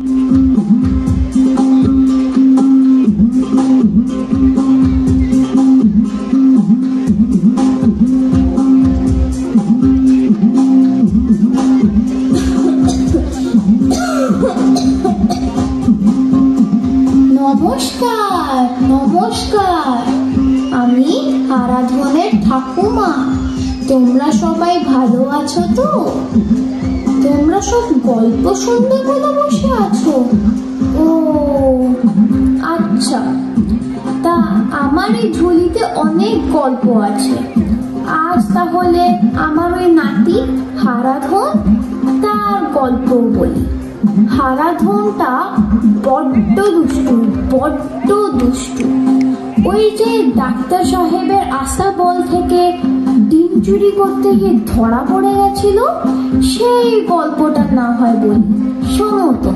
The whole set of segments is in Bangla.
নমস্কার নমস্কার, আমি আরাধনের ঠাকুমা। তোমরা সবাই ভালো আছো তো? তোমরা সব গল্প শুনতে বলে বসে আছো? ও আচ্ছা, তা আমার এই ঝুলিতে অনেক গল্প আছে। আজ তাহলে আমার ওই নাতি হারাধন তার গল্প বলি। হারাধনটা বড্ড দুষ্টু। ওই যে ডাক্তার সাহেবের আস্তাবল থেকে ডিম চুরি করতে গিয়ে ধরা পড়ে গেছিল, সেই গল্পটা না হয় বলি, শোনো তো।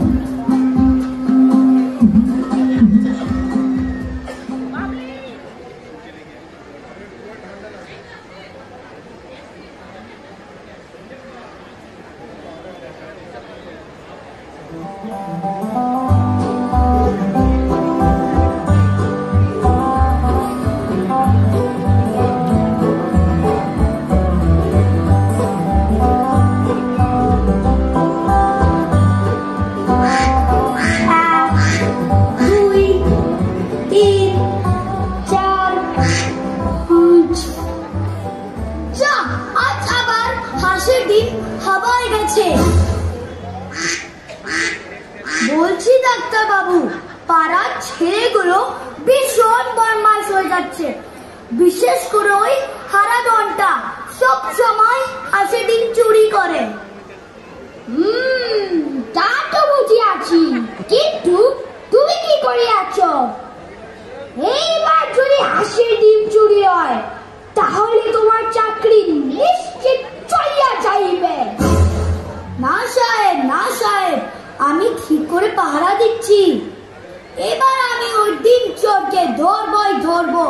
বলছি ডাক্তার বাবু, পাড়ার ছেলেগুলো ভীষণ বদমাশ হয়ে যাচ্ছে। বিশেষ করে ওই হারাধনটা সব সময় হাঁসের ডিম চুরি করে। তা তো বুঝি আছি, কিন্তু তুমি কি করে আছো? এইবার যদি হাঁসের ডিম চুরি হয়, তাহলে তোমার চাকরি নিশ্চিত চলিয়া যাইবে। না সাহেব, না সাহেব, আমি ঠিক করে পাহারা দিচ্ছি। এবার আমি ওই ডিম চোরকে ধরবো।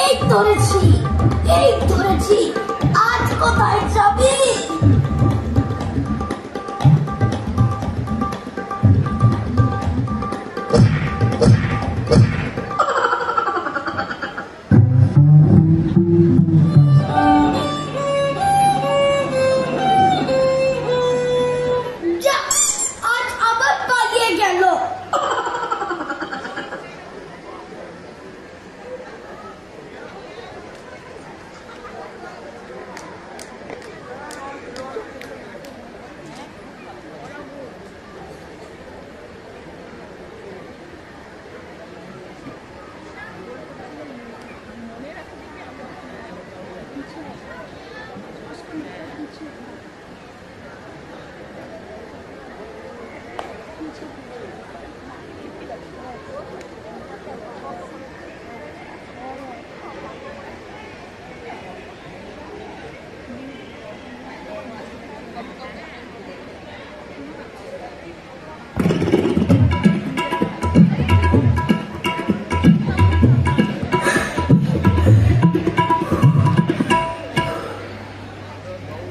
এই ধরেছি, আজ কোথায় যাবি?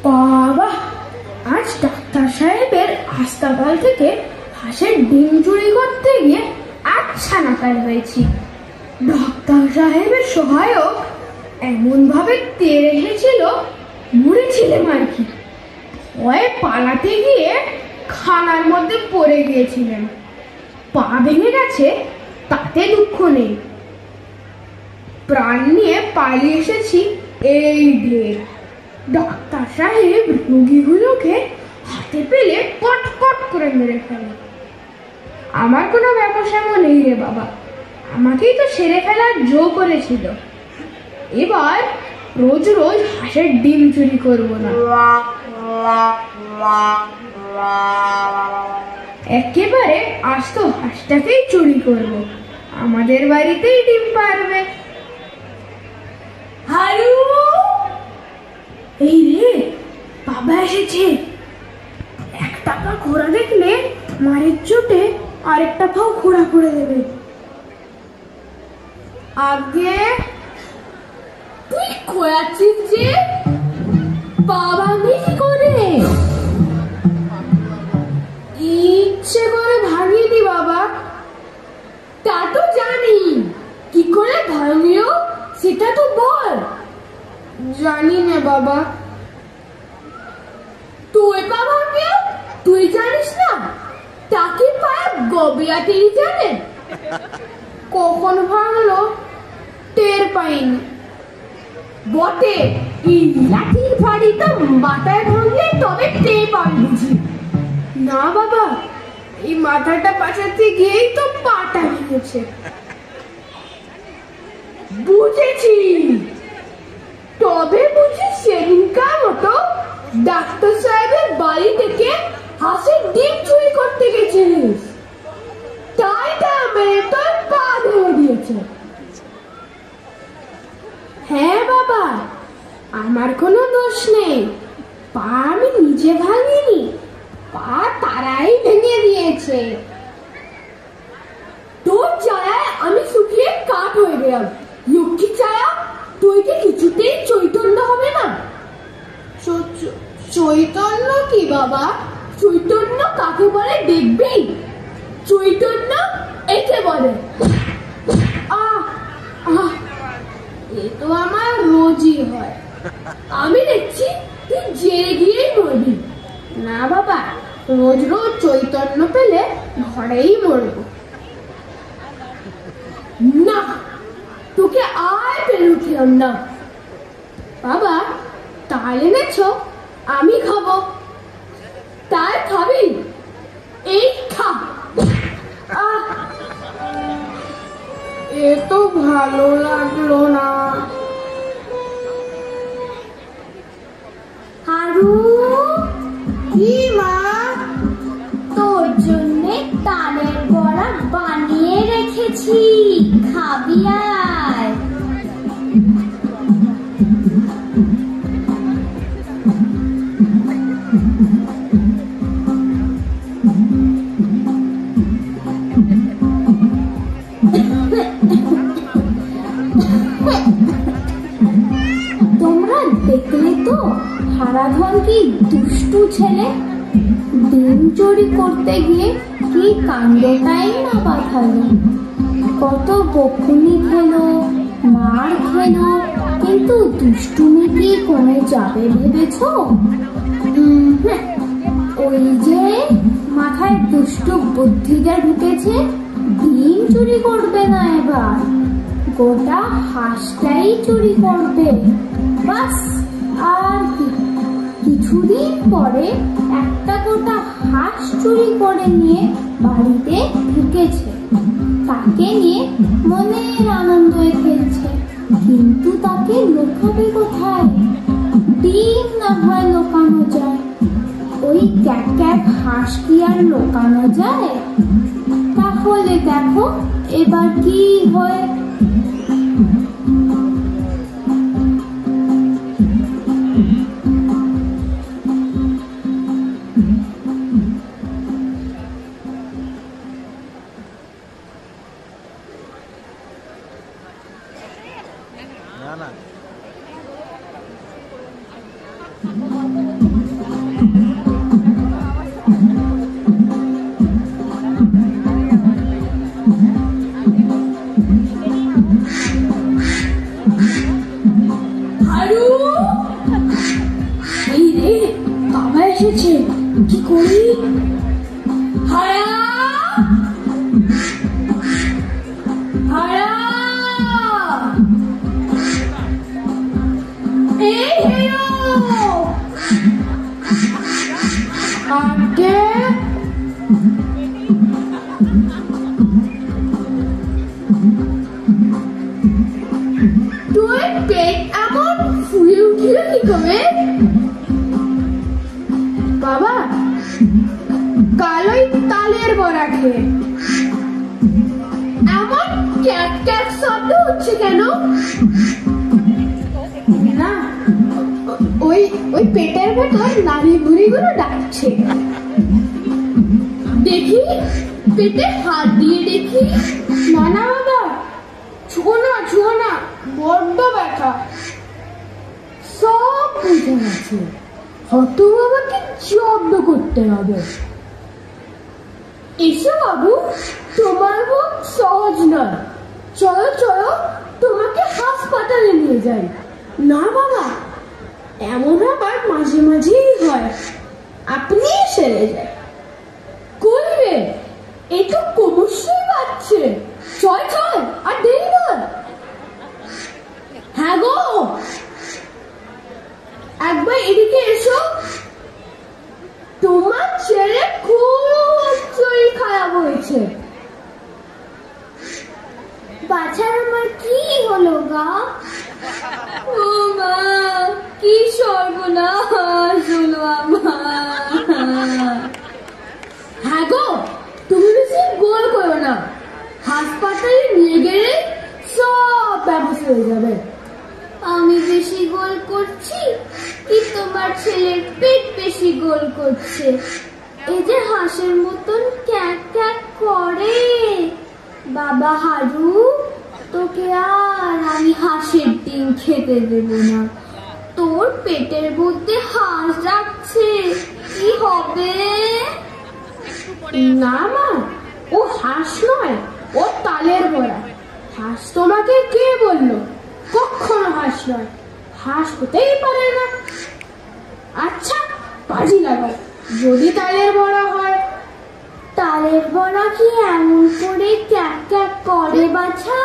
বাবা, আজ ডাক্তার সাহেবের হাসপাতাল থেকে হাঁসের ডিম চুরি করতে গিয়ে আচ্ছা নাকাল হয়েছি। ডাক্তার সাহেবের সহায়ক এমন ভাবে তেড়ে এসেছিল, মরেছিলাম আর কি। ওই পালাতে গিয়ে খানার মধ্যে পড়ে গিয়েছিলেন। পা ভেঙে গেছে, তাতে দুঃখ নেই। প্রাণ নিয়ে পালিয়ে এসেছি, এই ঢের। ডাক্তার সাহেব রোগীগুলোকে হাতে পেলে কটকট করে মেরে ফেলে। আমার কোনো ব্যবসা নেই রে বাবা, আমাকেই তো সেরে ফেলার জো করেছিল। এবার রোজ রোজ হাঁসের ডিম চুরি করব না, একেবারে আস্ত হাঁসটাকেই চুরি করব। আমাদের বাড়িতেই ডিম পারবে। হারু, এই রে বাবা এসেছে। 1 টাকা ঘোরা দেখলে মারের চোটে আরেকটা পাও খোঁড়া করে দেবে। আগে তুই খোঁড়াচ্ছিস যে, বাবা কি করে? ইচ্ছে করে ভাঙিয়ে দি বাবা। তা তো জানি, কি করে ভাঙিও সেটা তো বল। জানি না বাবা। তুই পা ভাঙিও তুই জানিস না? তাকে পায়ে গবিয়াতেই জানে। কখন ভাঙলো টের পাইনি। বটে, এই লাঠির ভারী তো মাথায় ভাঙলে তবে টের পাবি বুঝি। না বাবা, এই মাথাটা পাচাতে গিয়েই তো পাটা ভেঙেছে। বুঝেছি, তবে বুঝি সেদিনকার মতো ডাক্তার সাহেবের বাড়ি থেকে হাঁসের ডিম চুরি করতে গেছিলিস, তাই মেরে তোর পা ভেঙে দিয়েছে। হ্যাঁ বাবা, আমার কোনো দোষ নেই। পা আমি নিজে ভাঙিনি, পা তারাই ভেঙে দিয়েছে। তোর চায়ায় আমি শুকিয়ে কাঠ হয়ে গেলাম। লক্ষ্মী চায়া, তুই কি কিছুতেই চৈতন্য হবে না? চৈতন্য কি বাবা? চৈতন্য কাকে বলে দেখবেই। চৈতন্য একে বলে। আহ আহ, এ তো আমার রোজই হয়। আমি দেখছি তুই জেলে গিয়েই মরবি। না বাবা, রোজ রোজ চৈতন্য পেলে ঘরেই মরবো। না, তোকে আর পেলে উঠলাম না। বাবা, তাল এনেছ, আমি খাবো। তাই খাবি? এই খা। আহ, এ তো ভালো লাগলো না। হারু, কি মা? তোর জন্যে তালের বড়া বানিয়ে রেখেছি, খাবি আয়। তোমরা দেখলে তো হারাধন কি দুষ্টু ছেলে। ডিম চুরি করতে গিয়ে কি কাণ্ডটাই না পাঠালো। কত বকুনি খেলো, মার খেলো, কিন্তু দুষ্টুমি কি কমে যাবে ভেবেছ? ওই যে মাথায় দুষ্টু বুদ্ধিটা ঢুকেছে, ডিম চুরি করবে না এবার, গোটা হাঁসটাই চুরি করবে। বাস, আর কি। কিছুদিন পরে একটা গোটা হাঁস চুরি করে নিয়ে বাড়িতে ঢুকেছে। তাকে নিয়ে মনের আনন্দে খেলছে, কিন্তু তাকে লুকাবে কোথায়? ডিম না হয় লুকানো যায়, ওই ক্যাট ক্যাট হাঁস কি আর লুকানো যায়? তাহলে দেখো এবার কি হয়। এসেছে, কি করি? হারা, হারা, এই হিরো, আগে তুই পেট এমন ফুলে উঠল কি করে? বাবা, কালোই তালের বড়া খেয়ে। এমন ক্যাক ক্যাক শব্দ হচ্ছে কেন? না, ওই ওই পেটের ভেতর নাড়ি ভুড়িগুলো ডাকছে। দেখি, পেটে হাত দিয়ে দেখি। না না বাবা, ছুঁয়ো না, বড্ড ব্যথা। সব বুঝে গেছে, হত বাবাকে জব্দ করতে হবে। এসো বাবু, তোমার মুখ সহজ নয়। চলো চলো, তোমাকে হাসপাতালে নিয়ে যাই। না বাবা, এমন আবার মাঝে মাঝেই হয়, আপনি সেরে যায়। কই রে, এই তো ক্রমশই বাড়ছে। চল চল, আর দেরি নয়। হ্যাঁ গো, একবার এদিকে এসো। তোমার ছেলে খুব শরীর খারাপ হয়েছে। বাছার আমার কি হলো গা? ও মা, কি সর্বনাশ হলো আমার। হ্যাঁ গো, তুমি বেশি গোল করো না, হাসপাতালে নিয়ে গেলে সব ব্যবস্থা হয়ে যাবে। আমি বেশি গোল করছি কি তোমার ছেলের পেট বেশি গোল করছে? এই যে হাঁসের মতন ক্যাক ক্যাক করে। বাবা হারু, তোকে আর আমি হাঁসের ডিম খেতে দেব না। তোর পেটের মধ্যে হাঁস যাচ্ছে, কি হবে? না মা, ও হাঁস নয়, ও তালের বড়া। হাঁস তোমাকে কে বললো? কখনো হাঁস নয়, হাঁস হতেই পারে না। আচ্ছা, বাজি লাগাও, যদি তালের বড়া হয়। তালের বড়া কি এমন করে ক্যাক ক্যাক করে বাছা?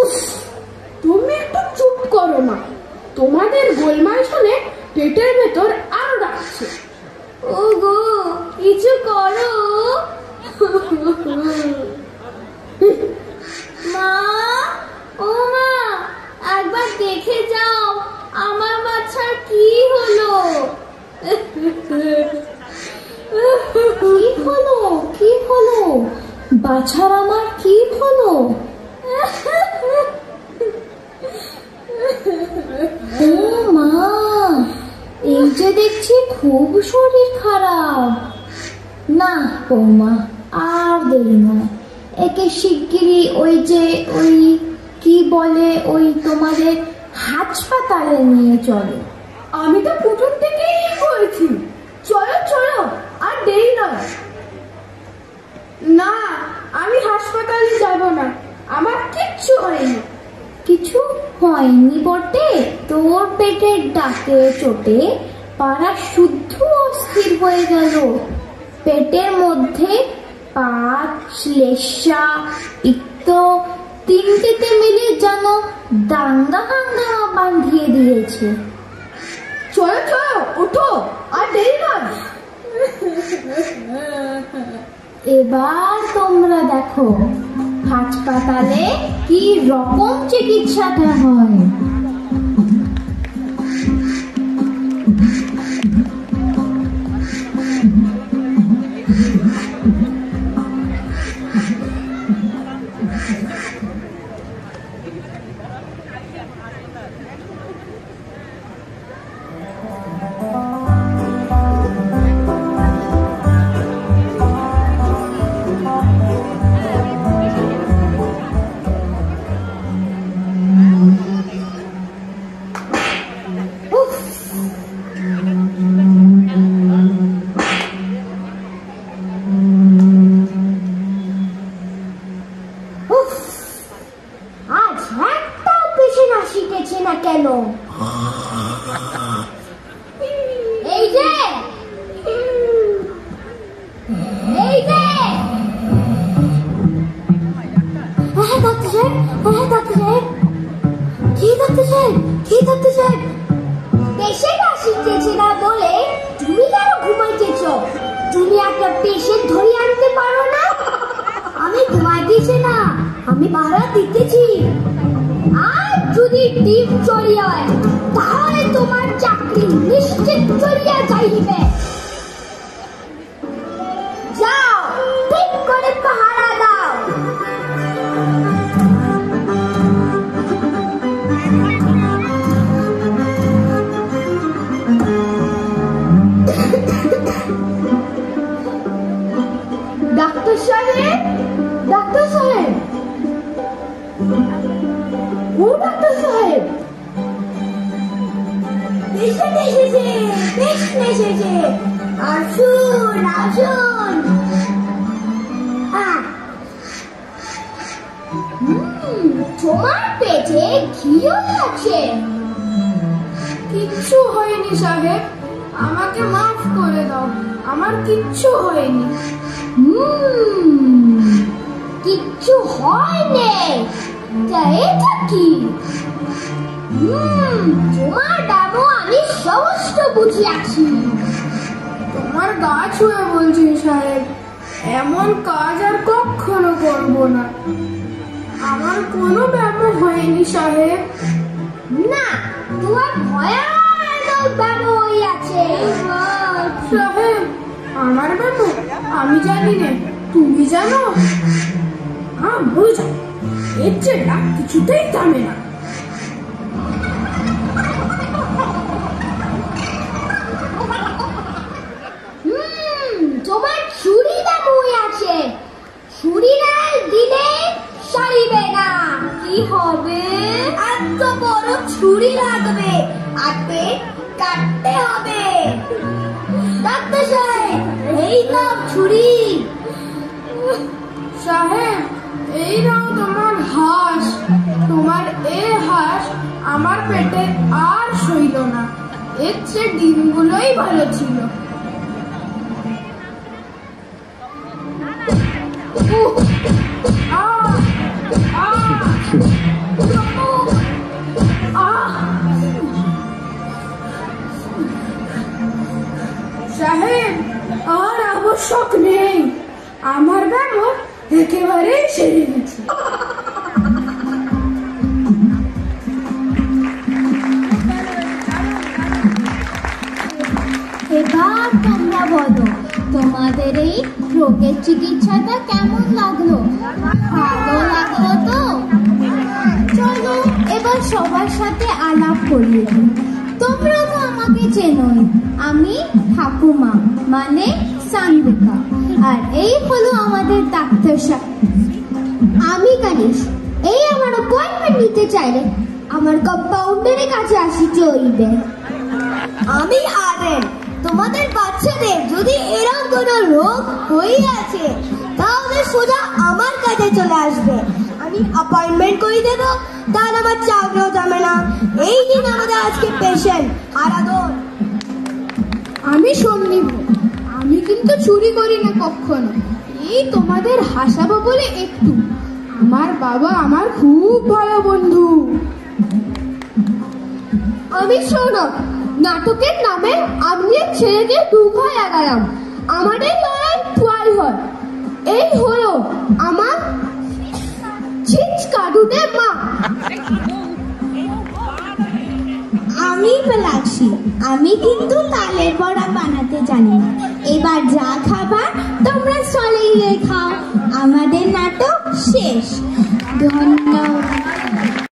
উফ, তুমি একটু চুপ করো না, তোমাদের গোলমাল শুনে পেটের ভেতর আরো ডাকছে। ও গো, কিছু করো। মা, ও মা, একবার দেখে যাও আমার বাচ্চার কি হলো। কি হলো, কি হলো বাছার আমার, কি হলো? ও মা, এই যে দেখছি খুব শরীর খারাপ। না বৌমা, আর দেরি নয়, একে শিগগিরই ওই কি বলে, ওই তোমাদের হাসপাতালে নিয়ে চলো। আমি তো প্রথম থেকেই বলছি, চলো চলো, আর দেরি নয়। না, আমি হাসপাতালে যাব না, আমার কিচ্ছু হয়নি। কিছু হয়নি বটে, তোর পেটের ডাকে চোটে পাড়া শুদ্ধ অস্থির হয়ে গেল। পেটের মধ্যে পাত, শ্লেষ্মা, পিত্ত তিনটেতে মিলে যেন দাঙ্গা হাঙ্গামা বাঁধিয়ে দিয়েছে। চলো চলো, ওঠো, আর দেরি নয়। এবার তোমরা দেখো হাসপাতালে কি রকম চিকিৎসাটা হয়। আজ একটাও পেশেন্ট আসিতেছে না কেন? এই যে ডাক্তার সাহেব, ডাক্তার সাহেব, কি ডাক্তার সাহেব, কি ডাক্তার সাহেব? পেশেন্ট আসিতেছে না বলে তুমি কেন ঘুমাইতেছ? তুমি একটা পেশেন্ট ধরে আনতে পারো না? আমি ঘুমাইতেছি না, আমি ভাড়া দিতেছি। আর যদি ডিম চুরি হয় তাহলে তোমার চাকরি নিশ্চিত চলিয়া যাইবে। যাও, ঠিক করে পাহারা দাও। এসেছে, কৃষ্ণ এসেছে। আসুন আসুন। তোমার পেটে ঘিও আছে? কিচ্ছু হয়নি সাহেব, আমাকে মাফ করে দাও, আমার কিচ্ছু হয়নি। কিচ্ছু হয়নি? তা এটা কি? তোমার দামও আমি সমস্ত বুঝিয়াছি। তোমার গা ছুঁয়ে বলছি সাহেব, এমন কাজ আর কখনো করব না। আমার কোনো ব্যাপার হয়নি সাহেব। না, তোমার ভয়ানক ব্যামো হইয়াছে। সাহেব, আমার ব্যাপার আমি জানি না, তুমি জানো? বুঝা, এর চেয়ে কিছুতেই থামে না। তোমার ছুরি দাম হইয়াছে, ছুরিরা দিলে সারিবে না। কি হবে? এত বড় ছুরি লাগবে, আর পেট কাটতে হবে। ডাক্তার সাহেব, এই নাও ছুরি। সাহেব, এই নাও তোমার হাঁস। তোমার এ হাঁস আমার পেটে আর সইল না, এর চেয়ে ডিমগুলোই ভালো ছিল। সাহেব, আর আবশ্যক নেই, আমার ব্যাপার একেবারে সেরে গেছে। এবার তোমরা বলো, তোমাদের এই রোগের চিকিৎসাটা কেমন লাগলো? ভালো লাগলো তো? চলো এবার সবার সাথে আলাপ করিয়ে দিই। তোমরা তো আমাকে চেনোই, আমি ঠাকুমা মানে সান্দিকা, আর এই হলো আমাদের ডাক্তার সাহেব। আমি গণেশ। এই আমার অ্যাপয়েন্টমেন্ট নিতে চাইলে আমার কম্পাউন্ডারের কাছে আসি চলবে। আমি আরেন। তোমাদের বাচ্চাদের যদি এরকম কোনো রোগ হয়ে আছে তাহলে সোজা আমার কাছে চলে আসবে, আমি অ্যাপয়েন্টমেন্ট করে দেবো, তাহলে আমার চাকরিও যাবে না। এই দিন আমাদের আজকে পেশেন্ট আরাধন। আমি সন্দীপ, আমি কিন্তু চুরি করি না কখনো, এই তোমাদের হাসাবো বলে একটু। আমার বাবা আমার খুব ভালো বন্ধু। আমি শোনো, নাটকের নামে আমি এক ছেলেকে দুঘা লাগালাম, আমাদের লড়াই ট্রাই হয়। এই হলো আমার চিৎকারুদের মা। আমি বলাচ্ছি, আমি কিন্তু তালের বড়া বানাতে জানি না। এবার যা খাবার তোমরা চলেই খাও, আমাদের নাটক শেষ। ধন্যবাদ।